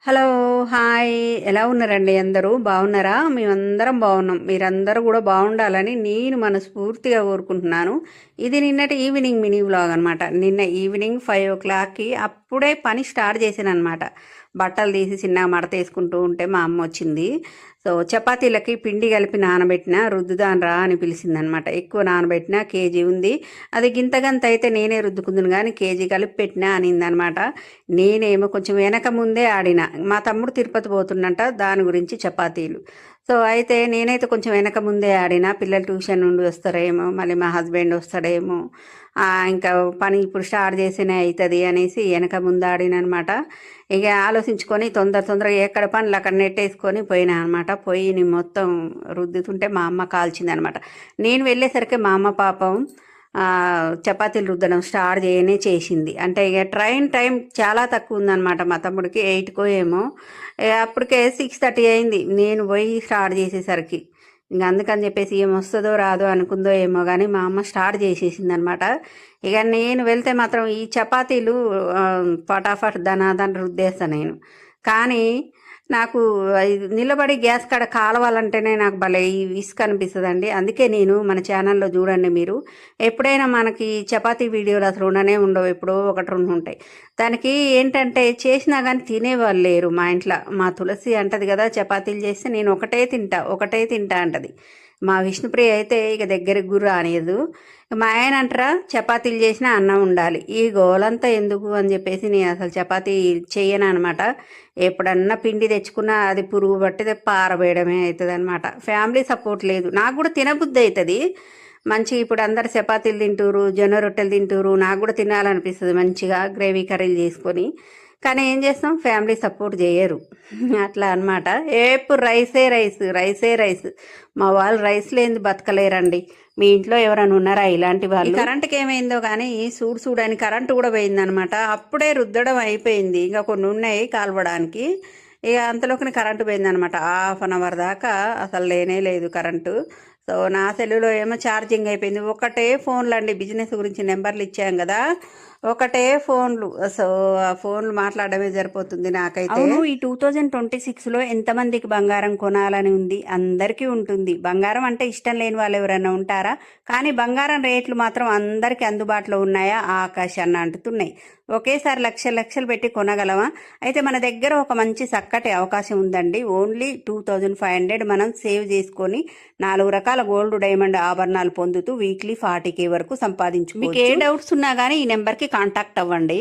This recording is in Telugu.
హలో! హాయ్! ఎలా ఉన్నారండి అందరూ? బాగున్నారా? మేమందరం బాగున్నాం. మీరందరూ కూడా బాగుండాలని నేను మనస్ఫూర్తిగా కోరుకుంటున్నాను. ఇది నిన్నటి ఈవినింగ్ మినీ వ్లాగ్ అనమాట. నిన్న ఈవినింగ్ 5:00కి అప్పుడే పని స్టార్ట్ చేశాననమాట. బట్టలు తీసి చిన్నగా మడతేసుకుంటూ ఉంటే మా అమ్మ వచ్చింది. సో చపాతీలకి పిండి కలిపి నానబెట్టిన రుద్దుదాను రా అని పిలిచిందనమాట. ఎక్కువ నానబెట్టిన కేజీ ఉంది. అది గింత అయితే నేనే రుద్దుకుందును కానీ కేజీ కలిపి పెట్టినా అనిందనమాట. నేనేమో కొంచెం వెనక ముందే ఆడిన. మా తమ్ముడు తిరుపతి పోతుండంట, దాని గురించి చపాతీలు. సో అయితే నేనైతే కొంచెం వెనక ముందే ఆడిన. పిల్లలు ట్యూషన్ నుండి వస్తారేమో, మళ్ళీ మా హస్బెండ్ వస్తాడేమో, ఇంకా పని ఇప్పుడు స్టార్ట్ చేసినే అవుతుంది అనేసి వెనక ముందు ఆడిననమాట. ఇక ఆలోచించుకొని తొందరగా ఎక్కడ పనులు అక్కడ నెట్టేసుకొని పోయినా అనమాట. పోయి నేను మొత్తం రుద్దుతుంటే మా అమ్మ కాల్చిందనమాట. నేను వెళ్ళేసరికి మా అమ్మ పాపం చపాతీలు రుద్దడం స్టార్ట్ చేసింది. అంటే ఇక ట్రైన్ టైం చాలా తక్కువ ఉందన్నమాట. మా తమ్ముడికి 8కో ఏమో, అప్పటికే 6:30 అయింది నేను పోయి స్టార్ట్ చేసేసరికి. ఇంక అందుకని చెప్పేసి ఏం వస్తుందో రాదో అనుకుందో ఏమో కానీ మా అమ్మ స్టార్ట్ చేసేసింది అనమాట. ఇక నేను వెళ్తే మాత్రం ఈ చపాతీలు ఫటాఫట్ దనాదన రుద్దేస్తాను నేను. కానీ నాకు నిలబడి గ్యాస్ కాడ కాలవాలంటేనే నాకు భలే విసుగు అనిపిస్తుందండి. అందుకే నేను మన ఛానల్లో చూడండి మీరు, ఎప్పుడైనా మనకి చపాతీ వీడియోలు అసలు ఉండనే ఉండవు, ఎప్పుడో ఒకటి రెండు ఉంటాయి. దానికి ఏంటంటే చేసినా కానీ తినేవాళ్ళు లేరు మా ఇంట్లో. మా తులసి అంటది కదా, చపాతీలు చేస్తే నేను ఒకటే తింటా అంటది. మా విష్ణుప్రియ అయితే ఇక దగ్గరికి గుర్ర రానియదు. మా ఆయన అంటారా, చపాతీలు చేసినా అన్నం ఉండాలి. ఈ గోలంతా ఎందుకు అని చెప్పేసి నేను అసలు చపాతీ చేయను అనమాట. ఎప్పుడన్నా పిండి తెచ్చుకున్నా అది పురుగు పట్టితే పారబేయడమే అవుతుంది అనమాట. ఫ్యామిలీ సపోర్ట్ లేదు. నాకు కూడా తినబుద్ధి అవుతుంది మంచిగా. ఇప్పుడు అందరు చపాతీలు తింటారు, జొన్న రొట్టెలు తింటారు, నాకు కూడా తినాలనిపిస్తుంది మంచిగా గ్రేవీ కర్రీలు చేసుకొని. కానీ ఏం చేస్తాం, ఫ్యామిలీ సపోర్ట్ చేయరు. అట్లా అనమాట. ఎప్పుడు రైస్. మా వాళ్ళు రైస్ లేని బతకలేరండి. మీ ఇంట్లో ఎవరైనా ఉన్నారా ఇలాంటి వాళ్ళు? కరెంటుకి ఏమైందో కానీ చూడని కరెంటు కూడా పోయిందనమాట. అప్పుడే రుద్దడం అయిపోయింది, ఇంకా కొన్ని ఉన్నాయి కాల్వడానికి. ఇక అంతలోకి కరెంటు పోయిందనమాట. 1/2 దాకా అసలు లేనే లేదు కరెంటు. సో నా సెల్లులో ఏమో ఛార్జింగ్ అయిపోయింది. ఒకటే ఫోన్లు అండి, బిజినెస్ గురించి నెంబర్లు ఇచ్చాం కదా, ఒకటే ఫోన్లు. సో ఆ ఫోన్లు మాట్లాడమే సరిపోతుంది నాకైతే. అవును, ఈ 2026లో ఎంతమందికి బంగారం కొనాలని ఉంది? అందరికీ ఉంటుంది. బంగారం అంటే ఇష్టం లేని వాళ్ళు ఎవరైనా ఉంటారా? కానీ బంగారం రేట్లు మాత్రం అందరికీ అందుబాటులో ఉన్నాయా? ఆకాశాన్ని అంటుతున్నాయి. ఒకేసారి లక్షలు పెట్టి కొనగలమా? అయితే మన దగ్గర ఒక మంచి చక్కటి అవకాశం ఉందండి. ఓన్లీ 2500 మనం సేవ్ చేసుకొని 4 రకాల గోల్డ్ డైమండ్ ఆభరణాలు పొందుతూ వీక్లీ 40K వరకు సంపాదించు. మీకు ఏ డౌట్స్ ఉన్నా కానీ ఈ నెంబర్కి కాంటాక్ట్ అవ్వండి.